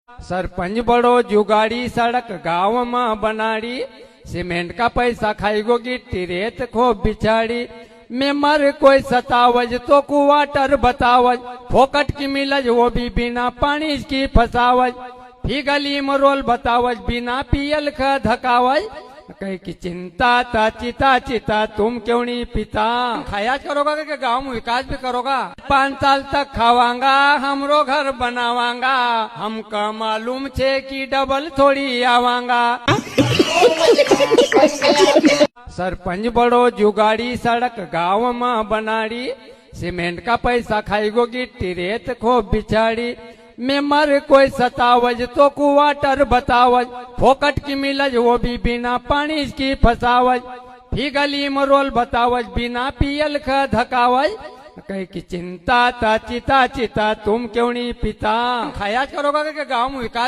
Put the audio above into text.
सरपंच बड़ो जुगाड़ी सड़क गांव में बनाड़ी, सीमेंट का पैसा खाईगो गिट्टी रेत खो बिछाड़ी। मेमर कोई सतावज तो कुवाटर बतावज, फोकट की मिलज वो भी बिना पानी की फसावज। फी गली में रोल बतावज बिना पियल का धकावज। कहीं की चिंता ता चिता चिता तुम क्यों नहीं पिता। खाया करोगा कि गांव में विकास भी करोगा। 5 साल तक खावांगा हमरो घर बनावांगा, हमका मालूम छे कि डबल थोड़ी आवांगा। सरपंच बड़ो जुगाड़ी सड़क गांव में बनाड़ी, सीमेंट का पैसा खाईगो गिट्टी रेत खो बिछाड़ी। मेमर कोई सतावज तो कुवाटर बतावज, फोकट की मिलज वो भी बिना पानी की फसावज। फी गली में रोल बतावज बिना पियल का धकावज। कहीं की चिंता ता चिता चिता तुम क्यों नहीं पिता। खाया करोगा कि गांव में विकास